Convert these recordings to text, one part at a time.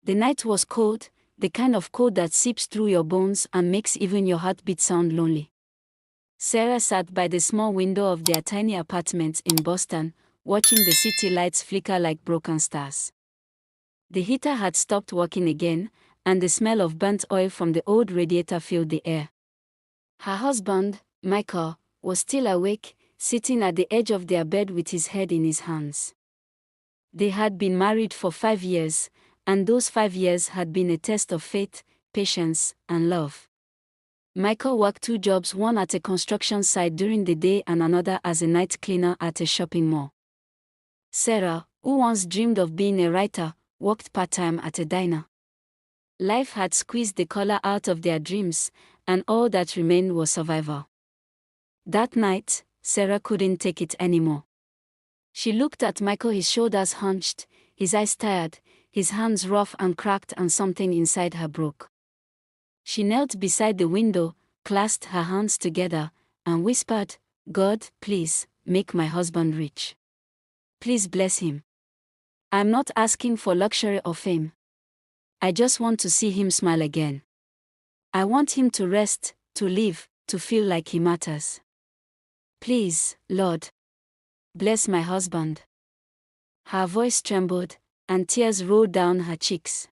The night was cold, the kind of cold that seeps through your bones and makes even your heartbeat sound lonely. Sarah sat by the small window of their tiny apartment in Boston, watching the city lights flicker like broken stars. The heater had stopped working again, and the smell of burnt oil from the old radiator filled the air. Her husband, Michael, was still awake, sitting at the edge of their bed with his head in his hands. They had been married for 5 years, and those 5 years had been a test of faith, patience, and love. Michael worked 2 jobs, one at a construction site during the day and another as a night cleaner at a shopping mall. Sarah, who once dreamed of being a writer, worked part-time at a diner. Life had squeezed the color out of their dreams, and all that remained was survival. That night, Sarah couldn't take it anymore. She looked at Michael, his shoulders hunched, his eyes tired, his hands rough and cracked, and something inside her broke. She knelt beside the window, clasped her hands together, and whispered, "God, please, make my husband rich. Please bless him. I'm not asking for luxury or fame. I just want to see him smile again. I want him to rest, to live, to feel like he matters. Please, Lord, bless my husband." Her voice trembled, and tears rolled down her cheeks.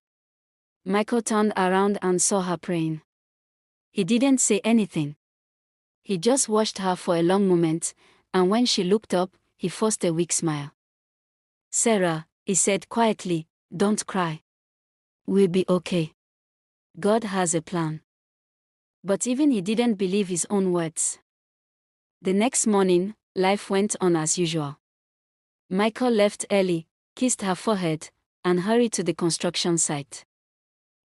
Michael turned around and saw her praying. He didn't say anything. He just watched her for a long moment, and when she looked up, he forced a weak smile. "Sarah," he said quietly, "don't cry. We'll be okay. God has a plan." But even he didn't believe his own words. The next morning, life went on as usual. Michael left early, kissed her forehead, and hurried to the construction site.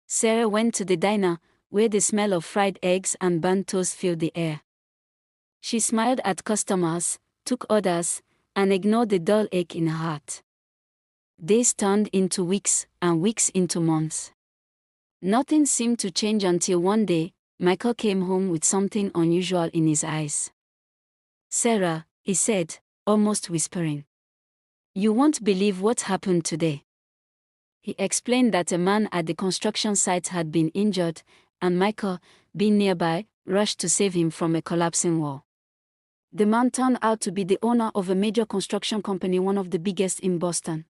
Sarah went to the diner, where the smell of fried eggs and burnt toast filled the air. She smiled at customers, took orders, and ignored the dull ache in her heart. Days turned into weeks, and weeks into months. Nothing seemed to change until one day, Michael came home with something unusual in his eyes. "Sarah," he said, almost whispering, "you won't believe what happened today." He explained that a man at the construction site had been injured, and Michael, being nearby, rushed to save him from a collapsing wall. The man turned out to be the owner of a major construction company, one of the biggest in Boston.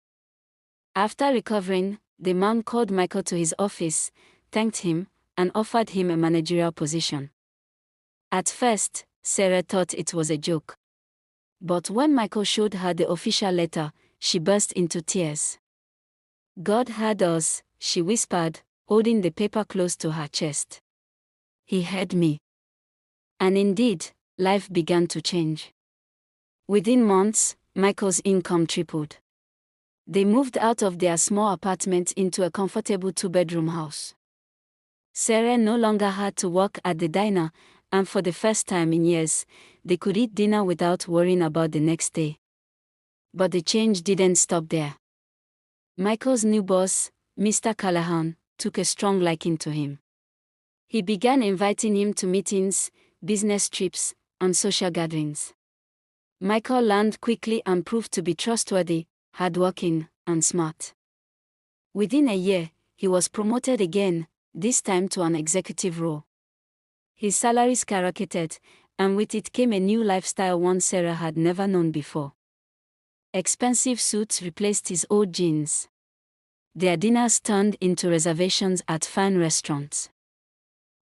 After recovering, the man called Michael to his office, thanked him, and offered him a managerial position. At first, Sarah thought it was a joke. But when Michael showed her the official letter, she burst into tears. "God heard us," she whispered, holding the paper close to her chest. "He heard me." And indeed, life began to change. Within months, Michael's income tripled. They moved out of their small apartment into a comfortable 2-bedroom house. Sarah no longer had to work at the diner, and for the first time in years, they could eat dinner without worrying about the next day. But the change didn't stop there. Michael's new boss, Mr. Callahan, took a strong liking to him. He began inviting him to meetings, business trips, and social gatherings. Michael learned quickly and proved to be trustworthy, hardworking, and smart. Within a year, he was promoted again, this time to an executive role. His salary skyrocketed, and with it came a new lifestyle one Sarah had never known before. Expensive suits replaced his old jeans. Their dinners turned into reservations at fine restaurants.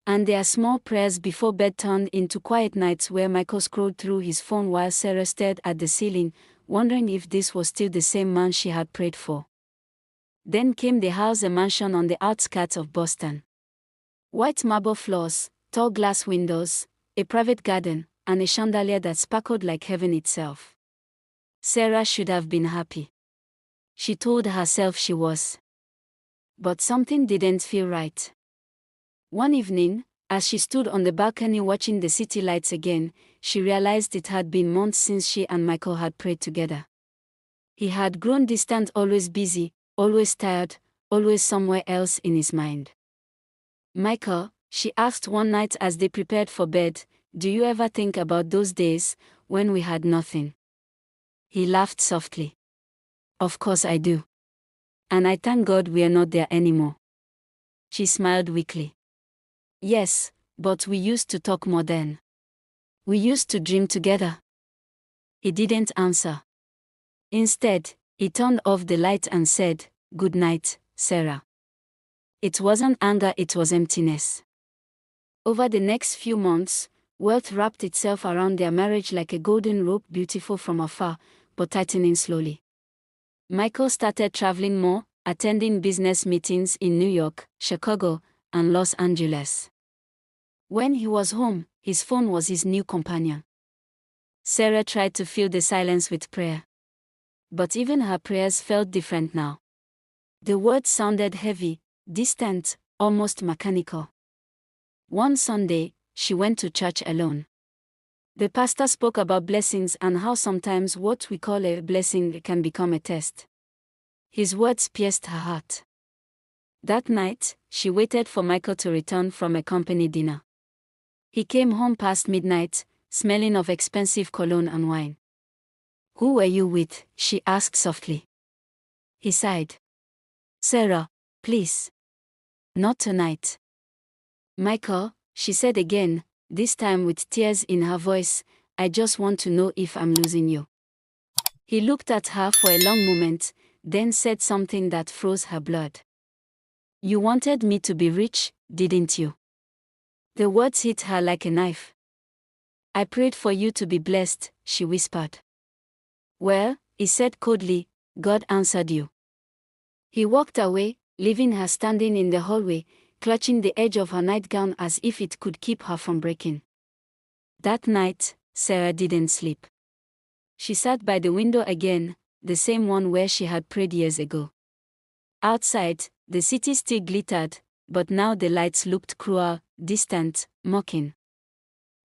And their small prayers before bed turned into quiet nights where Michael scrolled through his phone while Sarah stared at the ceiling, wondering if this was still the same man she had prayed for. Then came the house, a mansion on the outskirts of Boston. White marble floors, tall glass windows, a private garden, and a chandelier that sparkled like heaven itself. Sarah should have been happy. She told herself she was. But something didn't feel right. One evening, as she stood on the balcony watching the city lights again, she realized it had been months since she and Michael had prayed together. He had grown distant, always busy, always tired, always somewhere else in his mind. "Michael," she asked one night as they prepared for bed, "do you ever think about those days when we had nothing?" He laughed softly. "Of course I do. And I thank God we are not there anymore." She smiled weakly. Yes, but we used to talk more then. We used to dream together. He didn't answer. Instead, he turned off the light and said, "Good night, Sarah." It wasn't anger, it was emptiness. Over the next few months, wealth wrapped itself around their marriage like a golden rope, beautiful from afar, but tightening slowly. Michael started traveling more, attending business meetings in New York, Chicago, and Los Angeles. When he was home, his phone was his new companion. Sarah tried to fill the silence with prayer. But even her prayers felt different now. The words sounded heavy, distant, almost mechanical. One Sunday, she went to church alone. The pastor spoke about blessings and how sometimes what we call a blessing can become a test. His words pierced her heart. That night, she waited for Michael to return from a company dinner. He came home past midnight, smelling of expensive cologne and wine. "Who were you with?" she asked softly. He sighed. "Sarah, please. Not tonight." "Michael," she said again, this time with tears in her voice, "I just want to know if I'm losing you." He looked at her for a long moment, then said something that froze her blood. "You wanted me to be rich, didn't you?" The words hit her like a knife. "I prayed for you to be blessed," she whispered. "Well," he said coldly, "God answered you." He walked away, leaving her standing in the hallway, clutching the edge of her nightgown as if it could keep her from breaking. That night, Sarah didn't sleep. She sat by the window again, the same one where she had prayed years ago. Outside, the city still glittered, but now the lights looked cruel, distant, mocking.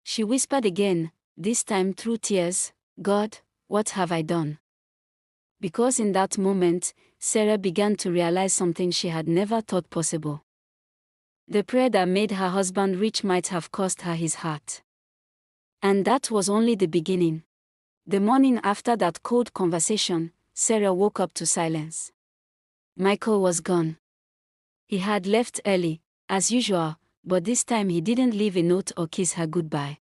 She whispered again, this time through tears, "God, what have I done?" Because in that moment, Sarah began to realize something she had never thought possible. The prayer that made her husband rich might have cost her his heart. And that was only the beginning. The morning after that cold conversation, Sarah woke up to silence. Michael was gone. He had left early, as usual, but this time he didn't leave a note or kiss her goodbye.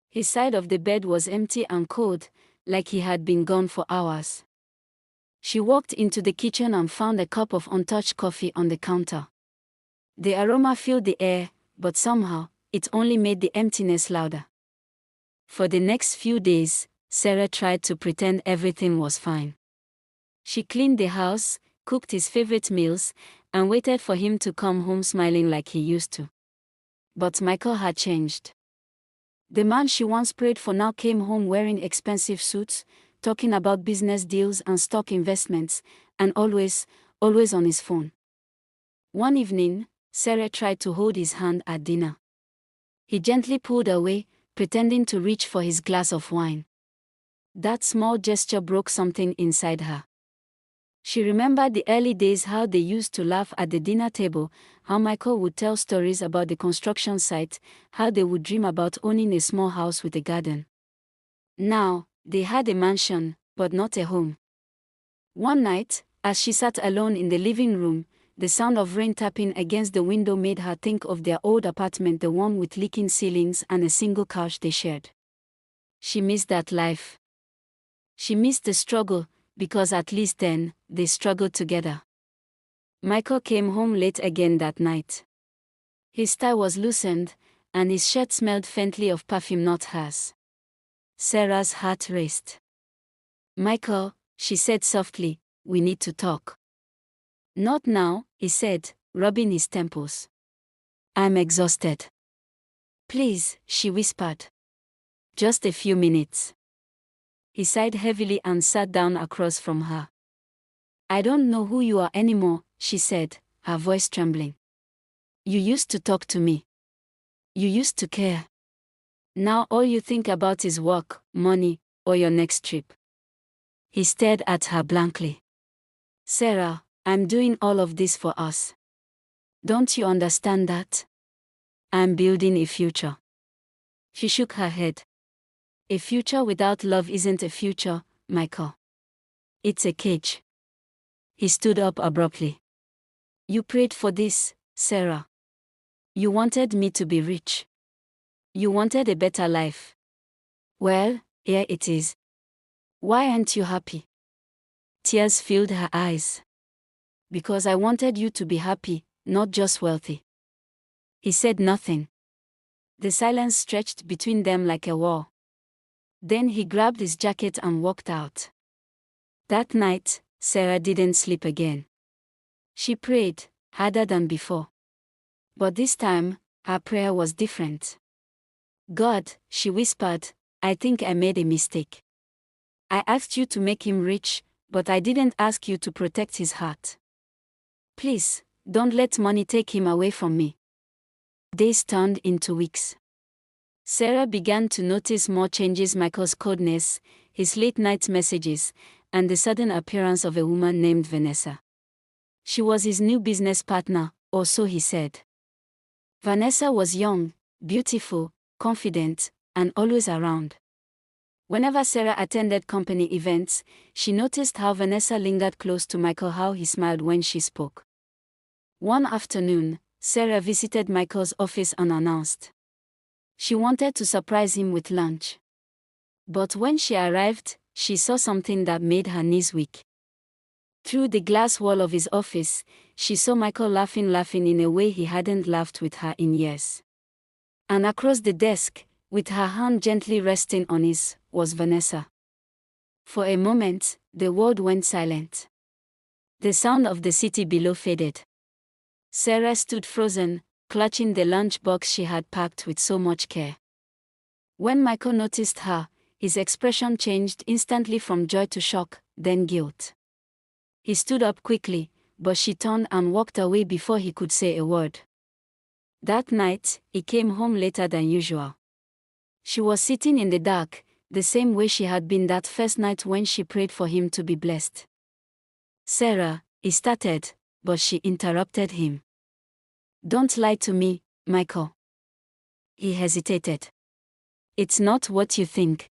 His side of the bed was empty and cold, like he had been gone for hours. She walked into the kitchen and found a cup of untouched coffee on the counter. The aroma filled the air, but somehow, it only made the emptiness louder. For the next few days, Sarah tried to pretend everything was fine. She cleaned the house, cooked his favorite meals, and waited for him to come home smiling like he used to. But Michael had changed. The man she once prayed for now came home wearing expensive suits, talking about business deals and stock investments, and always on his phone. One evening, Sarah tried to hold his hand at dinner. He gently pulled away, pretending to reach for his glass of wine. That small gesture broke something inside her. She remembered the early days, how they used to laugh at the dinner table, how Michael would tell stories about the construction site, how they would dream about owning a small house with a garden. Now, they had a mansion, but not a home. One night, as she sat alone in the living room, the sound of rain tapping against the window made her think of their old apartment, the one with leaking ceilings and a single couch they shared. She missed that life. She missed the struggle, because at least then, they struggled together. Michael came home late again that night. His tie was loosened, and his shirt smelled faintly of perfume not hers. Sarah's heart raced. "Michael," she said softly, "we need to talk." "Not now," he said, rubbing his temples. "I'm exhausted." "Please," she whispered. "Just a few minutes." He sighed heavily and sat down across from her. "I don't know who you are anymore," she said, her voice trembling. "You used to talk to me. You used to care. Now all you think about is work, money, or your next trip." He stared at her blankly. "Sarah, I'm doing all of this for us. Don't you understand that? I'm building a future." She shook her head. "A future without love isn't a future, Michael. It's a cage." He stood up abruptly. "You prayed for this, Sarah. You wanted me to be rich. You wanted a better life. Well, here it is. Why aren't you happy? Tears filled her eyes. Because I wanted you to be happy, not just wealthy. He said nothing. The silence stretched between them like a wall. Then he grabbed his jacket and walked out. That night, Sarah didn't sleep again. She prayed, harder than before. But this time, her prayer was different. God, she whispered, I think I made a mistake. I asked you to make him rich, but I didn't ask you to protect his heart. Please, don't let money take him away from me. Days turned into weeks. Sarah began to notice more changes: Michael's coldness, his late-night messages, and the sudden appearance of a woman named Vanessa. She was his new business partner, or so he said. Vanessa was young, beautiful, confident, and always around. Whenever Sarah attended company events, she noticed how Vanessa lingered close to Michael, how he smiled when she spoke. One afternoon, Sarah visited Michael's office unannounced. She wanted to surprise him with lunch. But when she arrived, she saw something that made her knees weak. Through the glass wall of his office, she saw Michael laughing in a way he hadn't laughed with her in years. And across the desk, with her hand gently resting on his, was Vanessa. For a moment, the world went silent. The sound of the city below faded. Sarah stood frozen, clutching the lunchbox she had packed with so much care. When Michael noticed her, his expression changed instantly from joy to shock, then guilt. He stood up quickly, but she turned and walked away before he could say a word. That night, he came home later than usual. She was sitting in the dark, the same way she had been that first night when she prayed for him to be blessed. Sarah, he started, but she interrupted him. Don't lie to me, Michael. He hesitated. It's not what you think.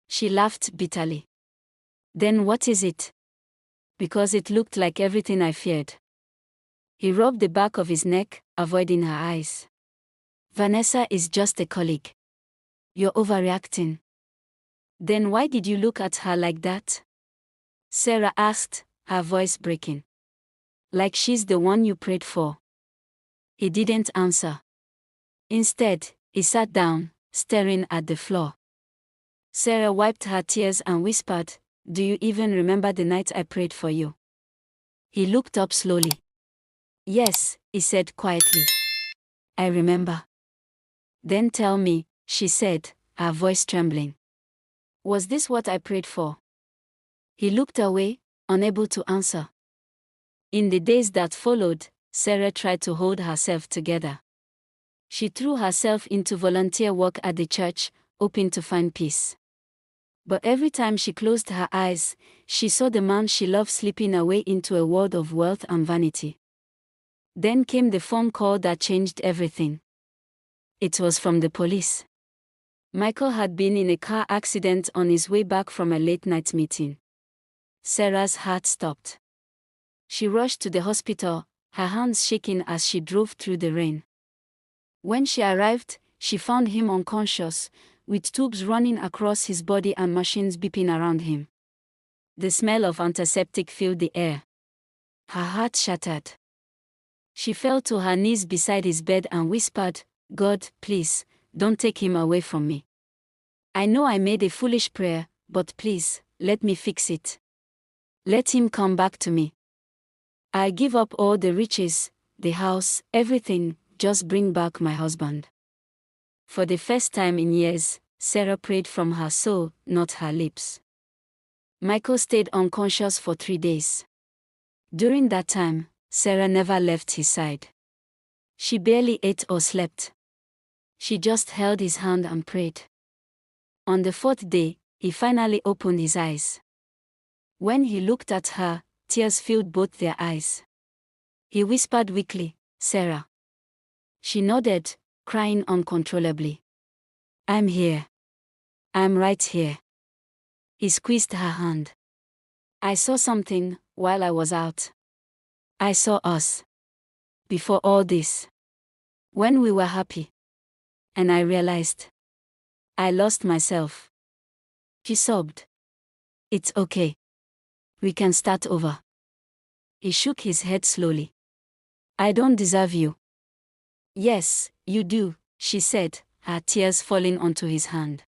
She laughed bitterly. Then what is it? Because it looked like everything I feared. He rubbed the back of his neck, avoiding her eyes. Vanessa is just a colleague. You're overreacting. Then why did you look at her like that? Sarah asked, her voice breaking. Like she's the one you prayed for. He didn't answer. Instead, he sat down, staring at the floor. Sarah wiped her tears and whispered, Do you even remember the night I prayed for you? He looked up slowly. Yes, he said quietly. I remember. Then tell me, she said, her voice trembling. Was this what I prayed for? He looked away, unable to answer. In the days that followed, Sarah tried to hold herself together. She threw herself into volunteer work at the church, hoping to find peace. But every time she closed her eyes, she saw the man she loved slipping away into a world of wealth and vanity. Then came the phone call that changed everything. It was from the police. Michael had been in a car accident on his way back from a late-night meeting. Sarah's heart stopped. She rushed to the hospital, her hands shaking as she drove through the rain. When she arrived, she found him unconscious, with tubes running across his body and machines beeping around him. The smell of antiseptic filled the air. Her heart shattered. She fell to her knees beside his bed and whispered, God, please, don't take him away from me. I know I made a foolish prayer, but please, let me fix it. Let him come back to me. I give up all the riches, the house, everything, just bring back my husband. For the first time in years, Sarah prayed from her soul, not her lips. Michael stayed unconscious for 3 days. During that time, Sarah never left his side. She barely ate or slept. She just held his hand and prayed. On the 4th day, he finally opened his eyes. When he looked at her, tears filled both their eyes. He whispered weakly, Sarah. She nodded, crying uncontrollably. I'm here. I'm right here. He squeezed her hand. I saw something while I was out. I saw us. Before all this. When we were happy. And I realized. I lost myself. She sobbed. It's okay. We can start over. He shook his head slowly. I don't deserve you. Yes, you do, she said, her tears falling onto his hand.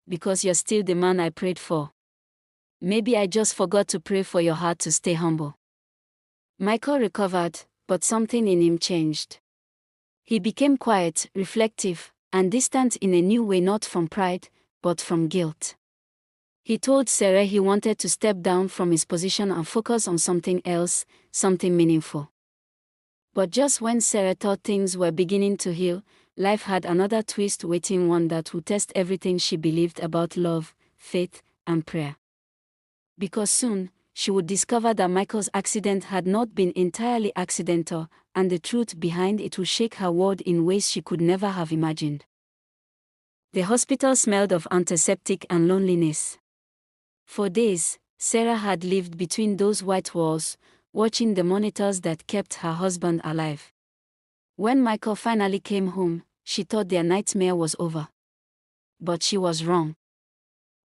Because you're still the man I prayed for. Maybe I just forgot to pray for your heart to stay humble. Michael recovered, but something in him changed. He became quiet, reflective, and distant in a new way, not from pride, but from guilt. He told Sarah he wanted to step down from his position and focus on something else, something meaningful. But just when Sarah thought things were beginning to heal, life had another twist waiting, one that would test everything she believed about love, faith, and prayer. Because soon, she would discover that Michael's accident had not been entirely accidental, and the truth behind it would shake her world in ways she could never have imagined. The hospital smelled of antiseptic and loneliness. For days, Sarah had lived between those white walls, watching the monitors that kept her husband alive. When Michael finally came home, she thought their nightmare was over. But she was wrong.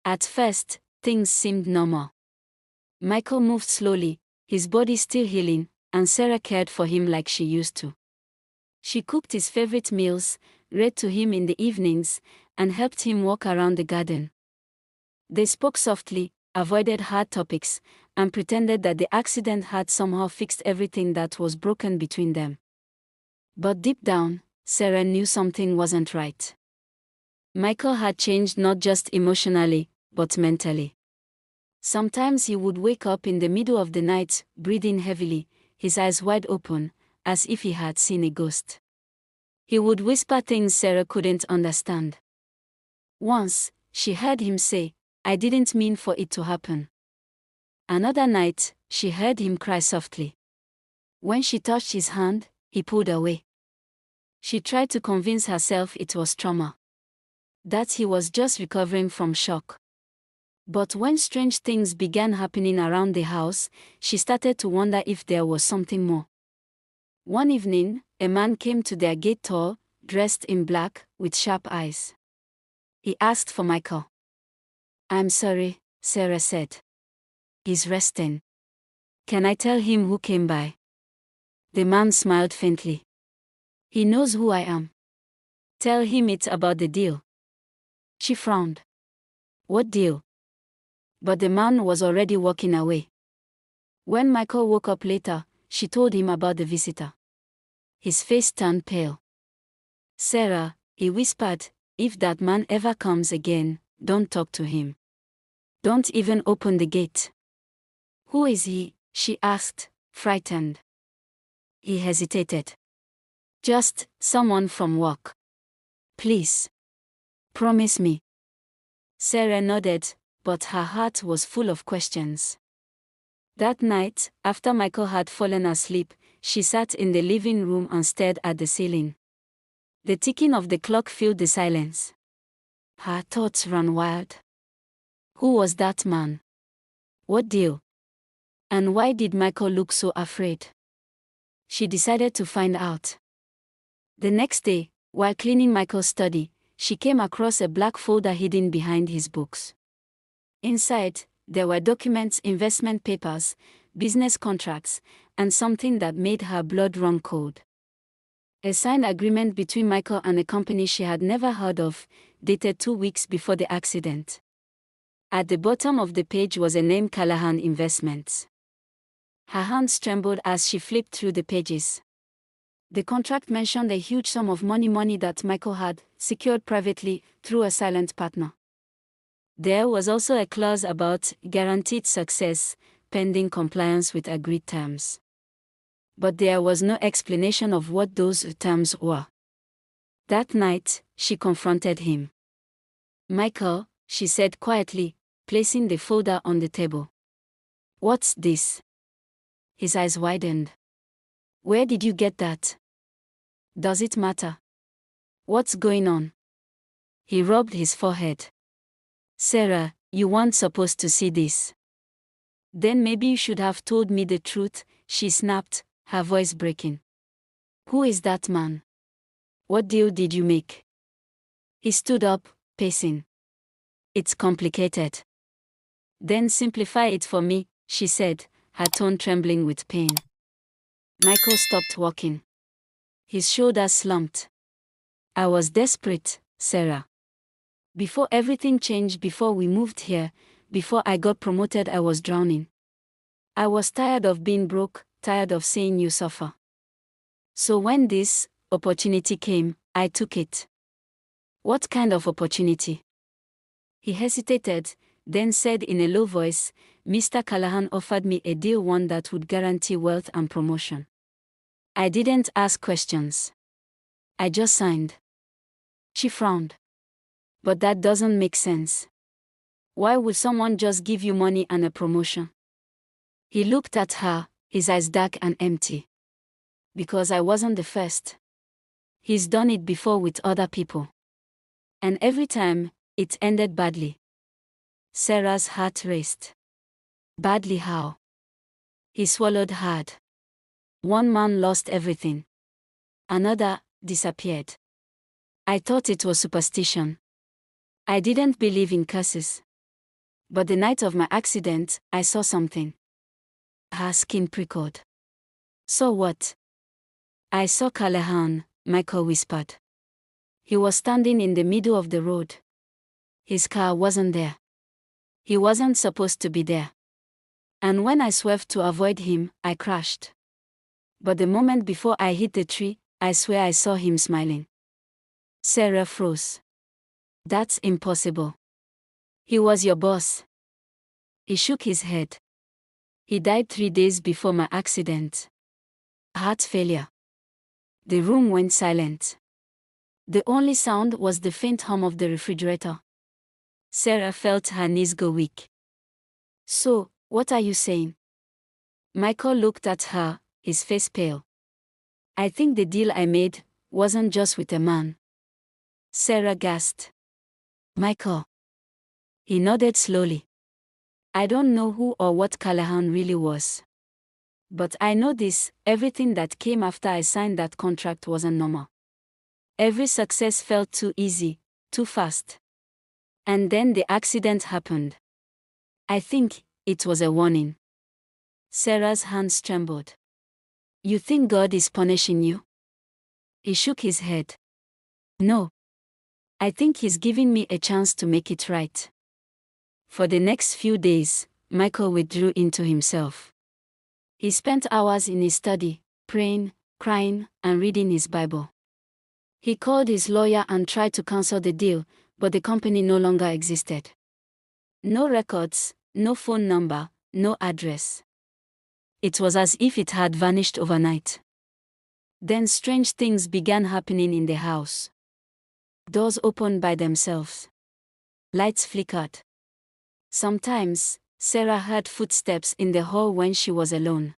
At first, things seemed normal. Michael moved slowly, his body still healing, and Sarah cared for him like she used to. She cooked his favorite meals, read to him in the evenings, and helped him walk around the garden. They spoke softly, avoided hard topics, and pretended that the accident had somehow fixed everything that was broken between them. But deep down, Sarah knew something wasn't right. Michael had changed not just emotionally, but mentally. Sometimes he would wake up in the middle of the night, breathing heavily, his eyes wide open, as if he had seen a ghost. He would whisper things Sarah couldn't understand. Once, she heard him say, "I didn't mean for it to happen." Another night, she heard him cry softly. When she touched his hand, he pulled away. She tried to convince herself it was trauma. That he was just recovering from shock. But when strange things began happening around the house, she started to wonder if there was something more. One evening, a man came to their gate, tall, dressed in black, with sharp eyes. He asked for Michael. "I'm sorry," Sarah said. "He's resting. Can I tell him who came by?" The man smiled faintly. "He knows who I am. Tell him it's about the deal." She frowned. "What deal?" But the man was already walking away. When Michael woke up later, she told him about the visitor. His face turned pale. "Sarah," he whispered, "if that man ever comes again, don't talk to him. Don't even open the gate." "Who is he?" she asked, frightened. He hesitated. "Just someone from work. Please. Promise me." Sarah nodded, but her heart was full of questions. That night, after Michael had fallen asleep, she sat in the living room and stared at the ceiling. The ticking of the clock filled the silence. Her thoughts ran wild. Who was that man? What deal? And why did Michael look so afraid? She decided to find out. The next day, while cleaning Michael's study, she came across a black folder hidden behind his books. Inside, there were documents, investment papers, business contracts, and something that made her blood run cold. A signed agreement between Michael and a company she had never heard of, dated 2 weeks before the accident. At the bottom of the page was a name: Callahan Investments. Her hands trembled as she flipped through the pages. The contract mentioned a huge sum of money that Michael had secured privately through a silent partner. There was also a clause about guaranteed success, pending compliance with agreed terms. But there was no explanation of what those terms were. That night, she confronted him. "Michael," she said quietly, placing the folder on the table. "What's this?" His eyes widened. "Where did you get that? Does it matter? What's going on?" He rubbed his forehead. "Sarah, you weren't supposed to see this." "Then maybe you should have told me the truth," she snapped, her voice breaking. Who is that man? What deal did you make? He stood up, pacing. It's complicated. Then simplify it for me, she said, her tone trembling with pain. Michael stopped walking. His shoulders slumped. I was desperate, Sarah. Before everything changed, before we moved here, before I got promoted, I was drowning. I was tired of being broke, tired of seeing you suffer. So when this opportunity came, I took it. What kind of opportunity? He hesitated, then said in a low voice, Mr. Callahan offered me a deal, one that would guarantee wealth and promotion. I didn't ask questions. I just signed. She frowned. But that doesn't make sense. Why would someone just give you money and a promotion? He looked at her, his eyes dark and empty. Because I wasn't the first. He's done it before with other people. And every time, it ended badly. Sarah's heart raced. Badly how? He swallowed hard. One man lost everything. Another disappeared. I thought it was superstition. I didn't believe in curses. But the night of my accident, I saw something. Her skin prickled. Saw what? I saw Callahan, Michael whispered. He was standing in the middle of the road. His car wasn't there. He wasn't supposed to be there. And when I swerved to avoid him, I crashed. But the moment before I hit the tree, I swear I saw him smiling. Sarah froze. That's impossible. He was your boss. He shook his head. He died 3 days before my accident. Heart failure. The room went silent. The only sound was the faint hum of the refrigerator. Sarah felt her knees go weak. So, what are you saying? Michael looked at her, his face pale. I think the deal I made wasn't just with a man. Sarah gasped. Michael. He nodded slowly. I don't know who or what Callahan really was. But I know this, everything that came after I signed that contract wasn't normal. Every success felt too easy, too fast. And then the accident happened. I think it was a warning. Sarah's hands trembled. You think God is punishing you? He shook his head. No. I think he's giving me a chance to make it right. For the next few days, Michael withdrew into himself. He spent hours in his study, praying, crying, and reading his Bible. He called his lawyer and tried to cancel the deal, but the company no longer existed. No records, no phone number, no address. It was as if it had vanished overnight. Then strange things began happening in the house. Doors opened by themselves. Lights flickered. Sometimes, Sarah heard footsteps in the hall when she was alone.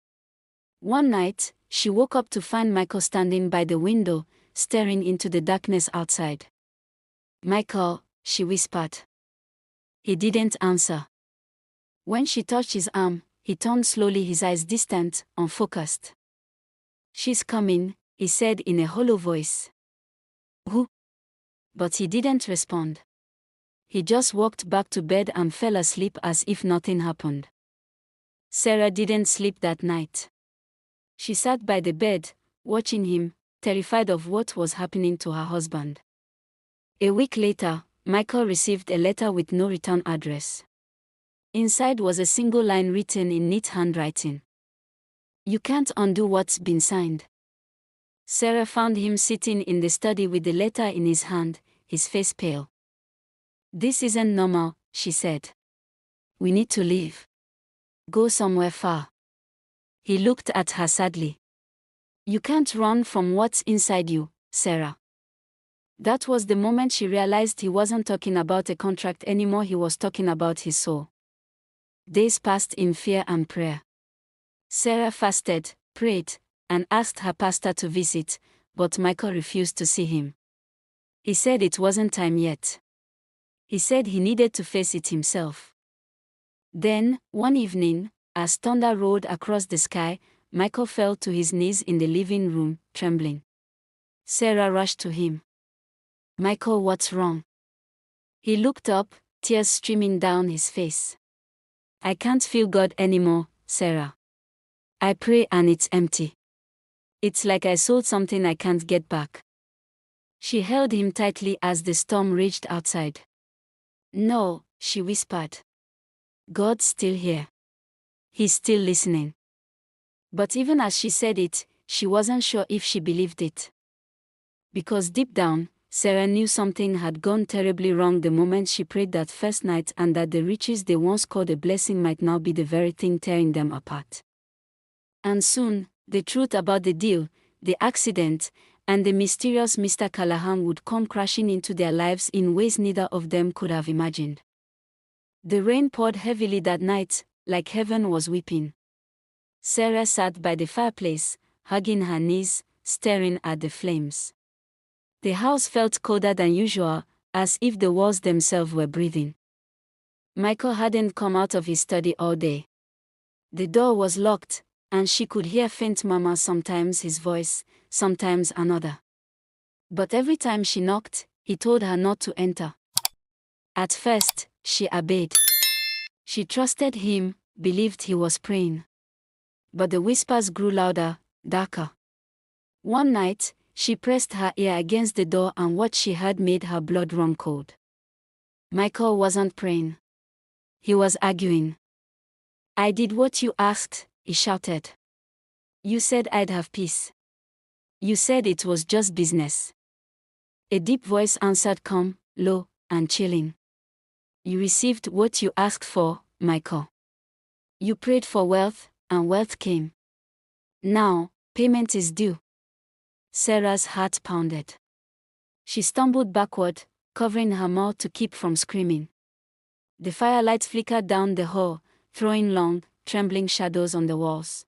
One night, she woke up to find Michael standing by the window, staring into the darkness outside. Michael, she whispered. He didn't answer. When she touched his arm, he turned slowly, his eyes distant, unfocused. She's coming, he said in a hollow voice. Who? But he didn't respond. He just walked back to bed and fell asleep as if nothing happened. Sarah didn't sleep that night. She sat by the bed, watching him, terrified of what was happening to her husband. A week later, Michael received a letter with no return address. Inside was a single line written in neat handwriting. You can't undo what's been signed. Sarah found him sitting in the study with the letter in his hand, his face pale. This isn't normal, she said. We need to leave. Go somewhere far. He looked at her sadly. You can't run from what's inside you, Sarah. That was the moment she realized he wasn't talking about a contract anymore, he was talking about his soul. Days passed in fear and prayer. Sarah fasted, prayed, and asked her pastor to visit, but Michael refused to see him. He said it wasn't time yet. He said he needed to face it himself. Then, one evening, as thunder rolled across the sky, Michael fell to his knees in the living room, trembling. Sarah rushed to him. "Michael, what's wrong?" He looked up, tears streaming down his face. "I can't feel God anymore, Sarah. I pray and it's empty. It's like I sold something I can't get back." She held him tightly as the storm raged outside. "No," she whispered. "God's still here. He's still listening." But even as she said it, she wasn't sure if she believed it. Because deep down, Sarah knew something had gone terribly wrong the moment she prayed that first night, and that the riches they once called a blessing might now be the very thing tearing them apart. And soon, the truth about the deal, the accident, and the mysterious Mr. Callahan would come crashing into their lives in ways neither of them could have imagined. The rain poured heavily that night, like heaven was weeping. Sarah sat by the fireplace, hugging her knees, staring at the flames. The house felt colder than usual, as if the walls themselves were breathing. Michael hadn't come out of his study all day. The door was locked, and she could hear faint murmurs, sometimes his voice, sometimes another. But every time she knocked, he told her not to enter. At first, she obeyed. She trusted him, believed he was praying. But the whispers grew louder, darker. One night, she pressed her ear against the door, and what she heard made her blood run cold. Michael wasn't praying. He was arguing. "I did what you asked," he shouted. "You said I'd have peace. You said it was just business." A deep voice answered, calm, low, and chilling. "You received what you asked for, Michael. You prayed for wealth, and wealth came. Now, payment is due." Sarah's heart pounded. She stumbled backward, covering her mouth to keep from screaming. The firelight flickered down the hall, throwing long, trembling shadows on the walls.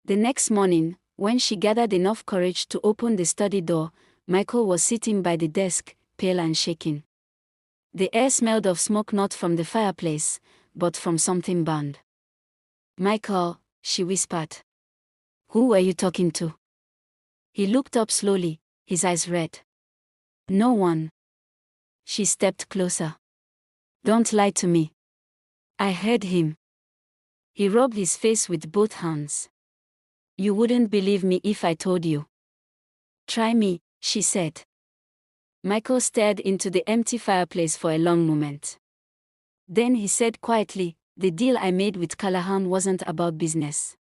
The next morning, when she gathered enough courage to open the study door, Michael was sitting by the desk, pale and shaking. The air smelled of smoke, not from the fireplace, but from something burned. "Michael," she whispered. "Who were you talking to?" He looked up slowly, his eyes red. "No one." She stepped closer. "Don't lie to me." "I heard him." He rubbed his face with both hands. "You wouldn't believe me if I told you." "Try me," she said. Michael stared into the empty fireplace for a long moment. Then he said quietly, "The deal I made with Callahan wasn't about business.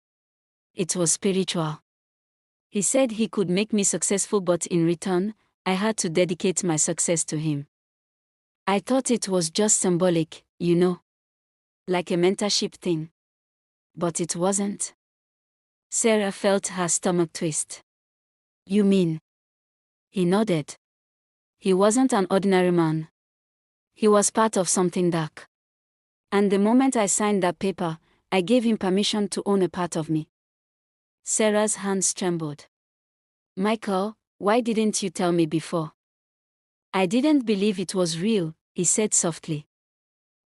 It was spiritual. He said he could make me successful, but in return, I had to dedicate my success to him. I thought it was just symbolic, you know. Like a mentorship thing. But it wasn't." Sarah felt her stomach twist. "You mean?" He nodded. "He wasn't an ordinary man. He was part of something dark. And the moment I signed that paper, I gave him permission to own a part of me." Sarah's hands trembled. "Michael, why didn't you tell me before?" "I didn't believe it was real," he said softly.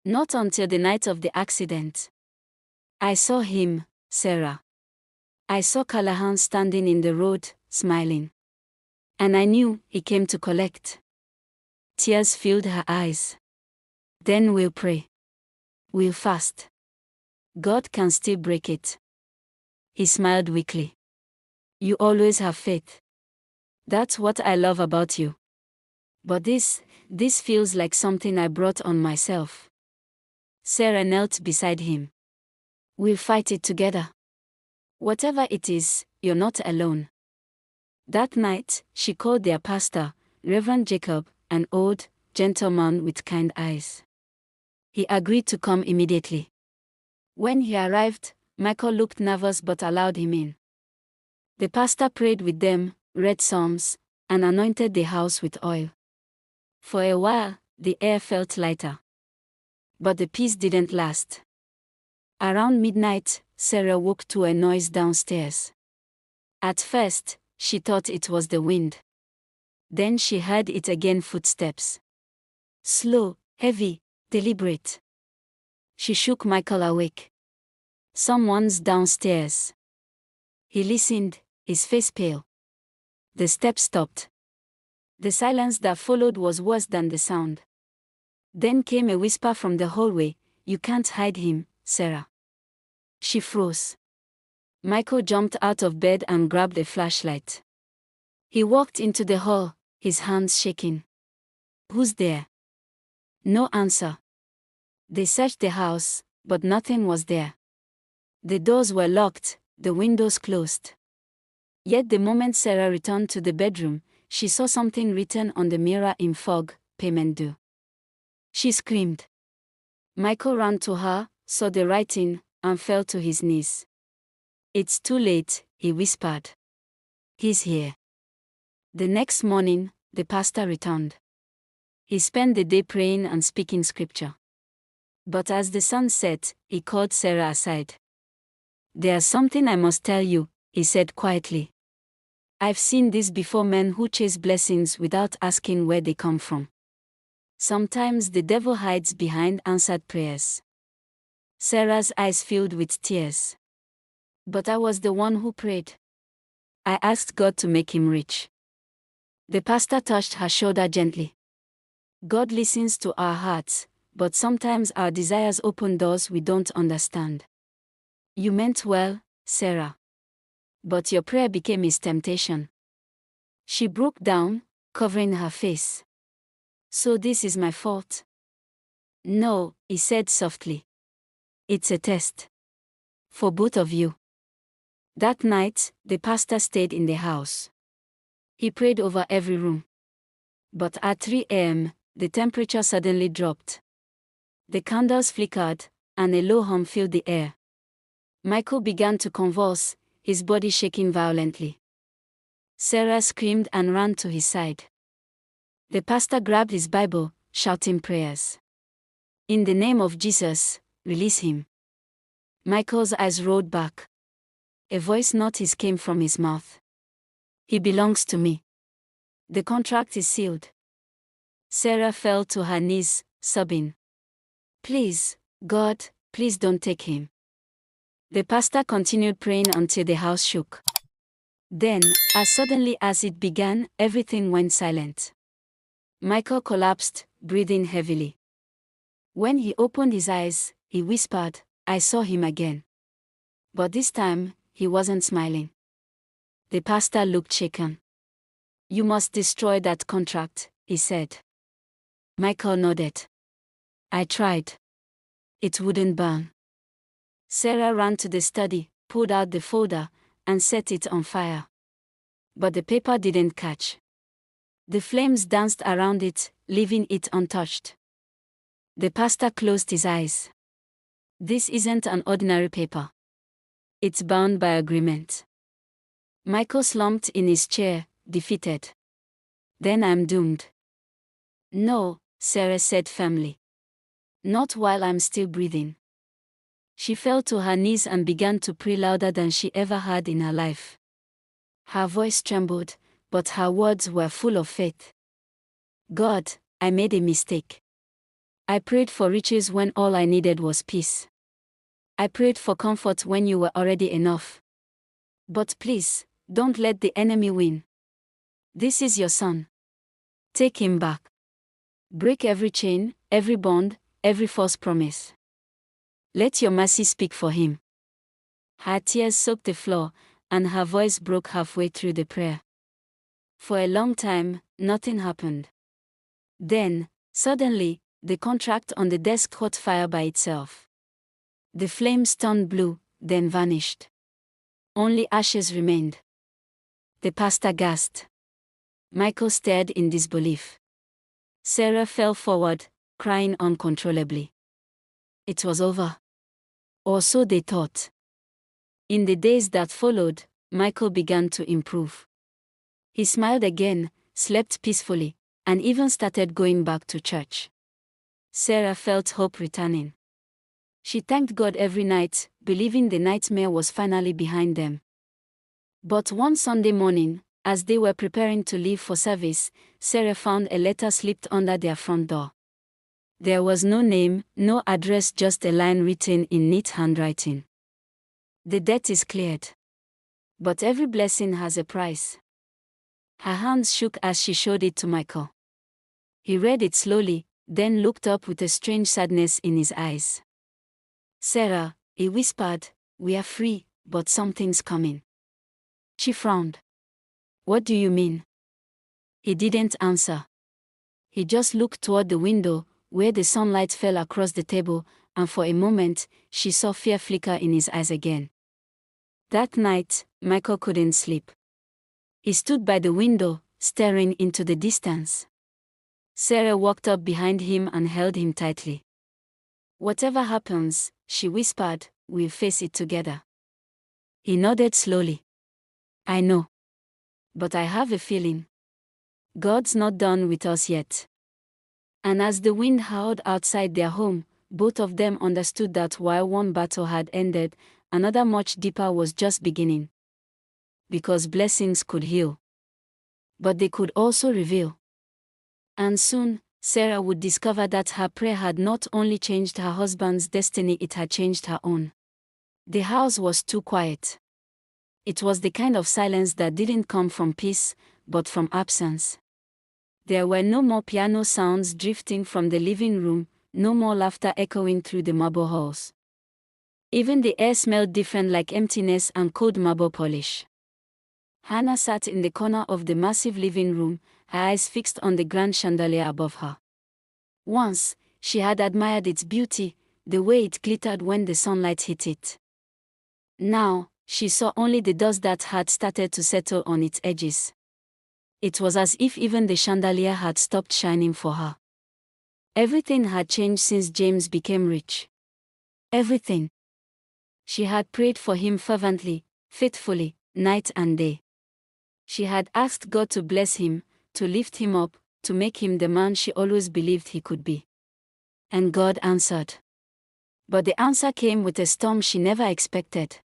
"Not until the night of the accident. I saw him, Sarah. I saw Callahan standing in the road, smiling. And I knew he came to collect." Tears filled her eyes. "Then we'll pray. We'll fast. God can still break it." He smiled weakly. "You always have faith. That's what I love about you. But this feels like something I brought on myself." Sarah knelt beside him. "We'll fight it together. Whatever it is, you're not alone." That night, she called their pastor, Reverend Jacob, an old, gentle man with kind eyes. He agreed to come immediately. When he arrived, Michael looked nervous but allowed him in. The pastor prayed with them, read psalms, and anointed the house with oil. For a while, the air felt lighter. But the peace didn't last. Around midnight, Sarah woke to a noise downstairs. At first, she thought it was the wind. Then she heard it again, footsteps. Slow, heavy, deliberate. She shook Michael awake. "Someone's downstairs." He listened, his face pale. The steps stopped. The silence that followed was worse than the sound. Then came a whisper from the hallway, "You can't hide him, Sarah." She froze. Michael jumped out of bed and grabbed a flashlight. He walked into the hall, his hands shaking. "Who's there?" No answer. They searched the house, but nothing was there. The doors were locked, the windows closed. Yet the moment Sarah returned to the bedroom, she saw something written on the mirror in fog, "Payment due." She screamed. Michael ran to her, saw the writing, and fell to his knees. "It's too late," he whispered. "He's here." The next morning, the pastor returned. He spent the day praying and speaking scripture. But as the sun set, he called Sarah aside. "There's something I must tell you," he said quietly. "I've seen this before, men who chase blessings without asking where they come from. Sometimes the devil hides behind answered prayers." Sarah's eyes filled with tears. "But I was the one who prayed. I asked God to make him rich." The pastor touched her shoulder gently. "God listens to our hearts, but sometimes our desires open doors we don't understand. You meant well, Sarah. But your prayer became his temptation." She broke down, covering her face. "So this is my fault?" "No," he said softly. "It's a test. For both of you." That night, the pastor stayed in the house. He prayed over every room. But at 3 a.m., the temperature suddenly dropped. The candles flickered, and a low hum filled the air. Michael began to convulse, his body shaking violently. Sarah screamed and ran to his side. The pastor grabbed his Bible, shouting prayers. "In the name of Jesus, release him." Michael's eyes rolled back. A voice not his came from his mouth. "He belongs to me. The contract is sealed." Sarah fell to her knees, sobbing. "Please, God, please don't take him." The pastor continued praying until the house shook. Then, as suddenly as it began, everything went silent. Michael collapsed, breathing heavily. When he opened his eyes, he whispered, "I saw him again." But this time, he wasn't smiling. The pastor looked shaken. "You must destroy that contract," he said. Michael nodded. "I tried. It wouldn't burn." Sarah ran to the study, pulled out the folder, and set it on fire. But the paper didn't catch. The flames danced around it, leaving it untouched. The pastor closed his eyes. "This isn't an ordinary paper. It's bound by agreement." Michael slumped in his chair, defeated. "Then I'm doomed." "No," Sarah said firmly. "Not while I'm still breathing." She fell to her knees and began to pray louder than she ever had in her life. Her voice trembled, but her words were full of faith. "God, I made a mistake. I prayed for riches when all I needed was peace. I prayed for comfort when you were already enough. But please, don't let the enemy win. This is your son. Take him back. Break every chain, every bond, every false promise. Let your mercy speak for him." Her tears soaked the floor, and her voice broke halfway through the prayer. For a long time, nothing happened. Then, suddenly, the contract on the desk caught fire by itself. The flames turned blue, then vanished. Only ashes remained. The pastor gasped. Michael stared in disbelief. Sarah fell forward, crying uncontrollably. It was over. Or so they thought. In the days that followed, Michael began to improve. He smiled again, slept peacefully, and even started going back to church. Sarah felt hope returning. She thanked God every night, believing the nightmare was finally behind them. But one Sunday morning, as they were preparing to leave for service, Sarah found a letter slipped under their front door. There was no name, no address, just a line written in neat handwriting. "The debt is cleared. But every blessing has a price. Her hands shook as she showed it to Michael. He read it slowly, then looked up with a strange sadness in his eyes. Sarah, he whispered, we are free, but something's coming. She frowned. What do you mean? He didn't answer. He just looked toward the window, where the sunlight fell across the table, and for a moment, she saw fear flicker in his eyes again. That night, Michael couldn't sleep. He stood by the window, staring into the distance. Sarah walked up behind him and held him tightly. Whatever happens, she whispered, we'll face it together. He nodded slowly. I know. But I have a feeling. God's not done with us yet. And as the wind howled outside their home, both of them understood that while one battle had ended, another much deeper was just beginning. Because blessings could heal. But they could also reveal. And soon, Sarah would discover that her prayer had not only changed her husband's destiny, it had changed her own. The house was too quiet. It was the kind of silence that didn't come from peace, but from absence. There were no more piano sounds drifting from the living room, no more laughter echoing through the marble halls. Even the air smelled different, like emptiness and cold marble polish. Hannah sat in the corner of the massive living room, her eyes fixed on the grand chandelier above her. Once, she had admired its beauty, the way it glittered when the sunlight hit it. Now, she saw only the dust that had started to settle on its edges. It was as if even the chandelier had stopped shining for her. Everything had changed since James became rich. Everything. She had prayed for him fervently, faithfully, night and day. She had asked God to bless him, to lift him up, to make him the man she always believed he could be. And God answered. But the answer came with a storm she never expected.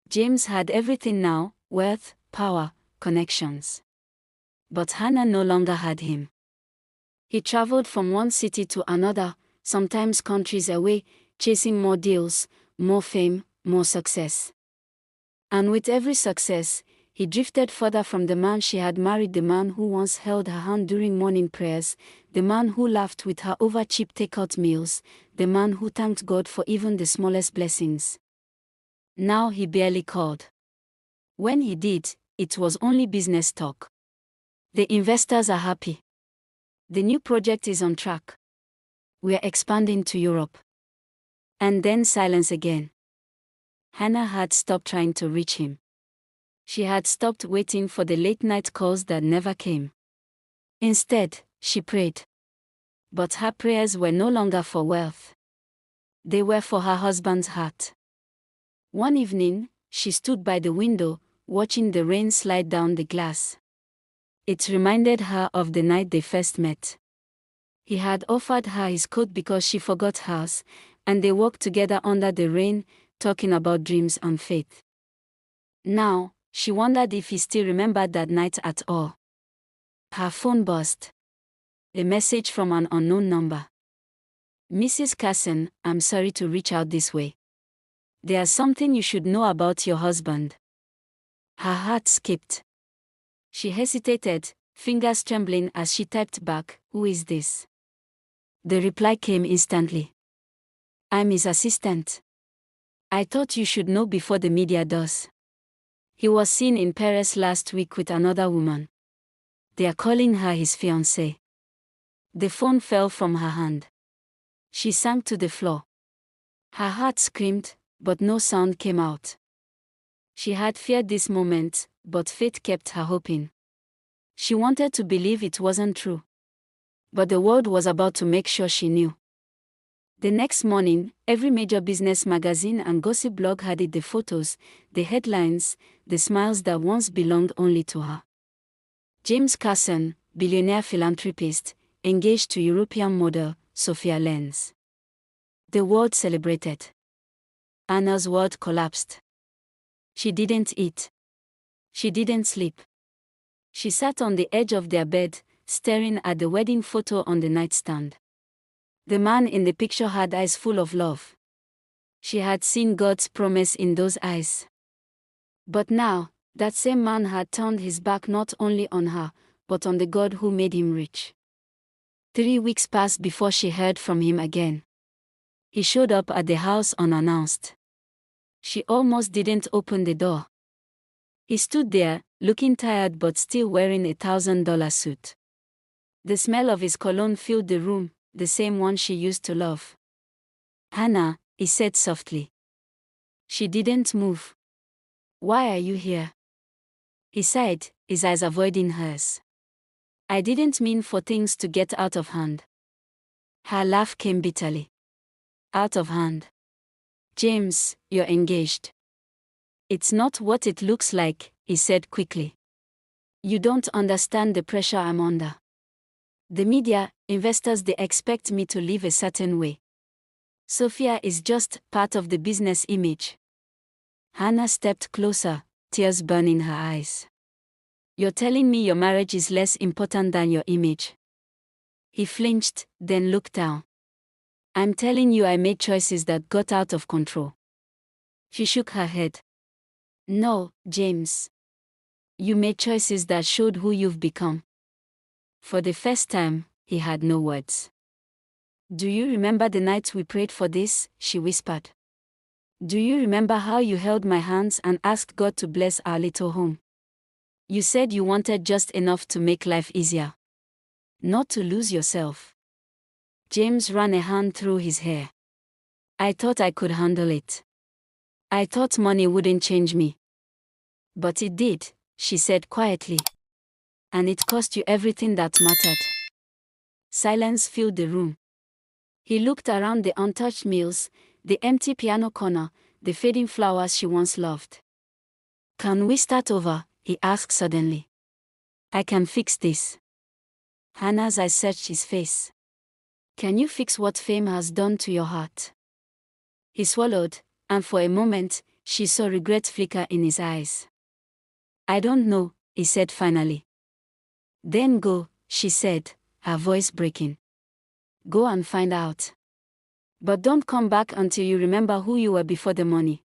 James had everything now: wealth, power, connections. But Hannah no longer had him. He traveled from one city to another, sometimes countries away, chasing more deals, more fame, more success. And with every success, he drifted further from the man she had married, the man who once held her hand during morning prayers, the man who laughed with her over cheap takeout meals, the man who thanked God for even the smallest blessings. Now he barely called. When he did, it was only business talk. The investors are happy. The new project is on track. We are expanding to Europe. And then silence again. Hannah had stopped trying to reach him. She had stopped waiting for the late-night calls that never came. Instead, she prayed. But her prayers were no longer for wealth. They were for her husband's heart. One evening, she stood by the window, watching the rain slide down the glass. It reminded her of the night they first met. He had offered her his coat because she forgot hers, and they walked together under the rain, talking about dreams and faith. Now, she wondered if he still remembered that night at all. Her phone buzzed. A message from an unknown number. Mrs. Callahan, I'm sorry to reach out this way. There's something you should know about your husband. Her heart skipped. She hesitated, fingers trembling as she typed back, who is this? The reply came instantly. I'm his assistant. I thought you should know before the media does. He was seen in Paris last week with another woman. They are calling her his fiancée. The phone fell from her hand. She sank to the floor. Her heart screamed, but no sound came out. She had feared this moment, but faith kept her hoping. She wanted to believe it wasn't true. But the world was about to make sure she knew. The next morning, every major business magazine and gossip blog had it: the photos, the headlines, the smiles that once belonged only to her. James Callahan, billionaire philanthropist, engaged to European model, Sophia Lenz. The world celebrated. Anna's world collapsed. She didn't eat. She didn't sleep. She sat on the edge of their bed, staring at the wedding photo on the nightstand. The man in the picture had eyes full of love. She had seen God's promise in those eyes. But now, that same man had turned his back not only on her, but on the God who made him rich. 3 weeks passed before she heard from him again. He showed up at the house unannounced. She almost didn't open the door. He stood there, looking tired but still wearing a $1,000 suit. The smell of his cologne filled the room, the same one she used to love. "Hannah," he said softly. She didn't move. "Why are you here?" He sighed, his eyes avoiding hers. "I didn't mean for things to get out of hand." Her laugh came bitterly. "Out of hand? James, you're engaged." "It's not what it looks like," he said quickly. "You don't understand the pressure I'm under. The media, investors, they expect me to live a certain way. Sophia is just part of the business image." Hannah stepped closer, tears burning her eyes. "You're telling me your marriage is less important than your image?" He flinched, then looked down. "I'm telling you I made choices that got out of control." She shook her head. "No, James. You made choices that showed who you've become." For the first time, he had no words. "Do you remember the night we prayed for this?" she whispered. "Do you remember how you held my hands and asked God to bless our little home? You said you wanted just enough to make life easier. Not to lose yourself." James ran a hand through his hair. "I thought I could handle it. I thought money wouldn't change me." "But it did," she said quietly. "And it cost you everything that mattered." Silence filled the room. He looked around the untouched meals, the empty piano corner, the fading flowers she once loved. "Can we start over?" he asked suddenly. "I can fix this." Hannah's eyes searched his face. "Can you fix what fame has done to your heart?" He swallowed, and for a moment, she saw regret flicker in his eyes. "I don't know," he said finally. "Then go," she said, her voice breaking. "Go and find out. But don't come back until you remember who you were before the money."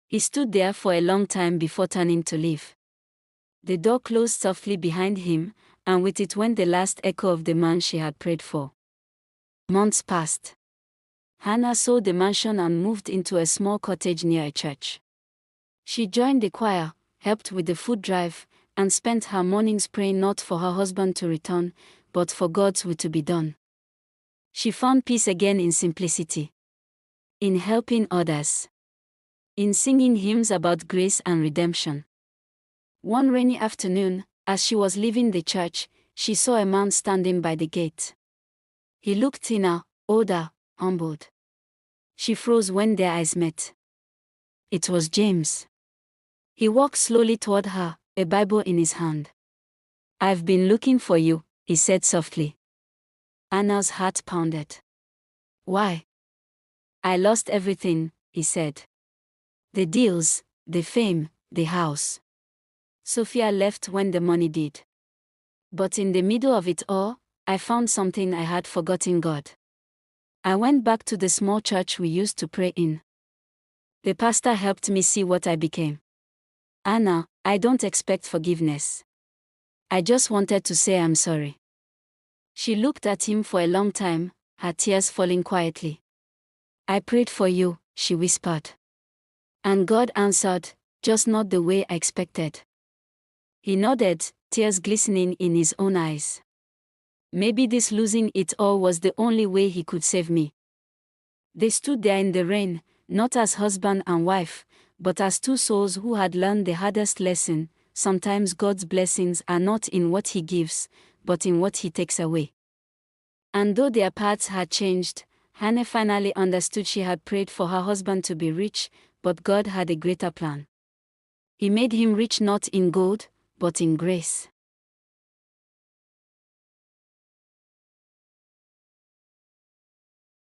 He stood there for a long time before turning to leave. The door closed softly behind him, and with it went the last echo of the man she had prayed for. Months passed. Hannah sold the mansion and moved into a small cottage near a church. She joined the choir, helped with the food drive, and spent her mornings praying not for her husband to return, but for God's will to be done. She found peace again in simplicity, in helping others, in singing hymns about grace and redemption. One rainy afternoon, as she was leaving the church, she saw a man standing by the gate. He looked thinner, older, humbled. She froze when their eyes met. It was James. He walked slowly toward her, a Bible in his hand. "I've been looking for you," he said softly. Anna's heart pounded. "Why?" "I lost everything," he said. "The deals, the fame, the house. Sophia left when the money did. But in the middle of it all, I found something I had forgotten: God. I went back to the small church we used to pray in. The pastor helped me see what I became. Anna, I don't expect forgiveness. I just wanted to say I'm sorry." She looked at him for a long time, her tears falling quietly. "I prayed for you," she whispered. "And God answered, just not the way I expected." He nodded, tears glistening in his own eyes. Maybe this losing it all was the only way he could save me. They stood there in the rain, not as husband and wife, but as two souls who had learned the hardest lesson: sometimes God's blessings are not in what He gives, but in what He takes away. And though their paths had changed, Hannah finally understood she had prayed for her husband to be rich, but God had a greater plan. He made him rich not in gold, but in grace.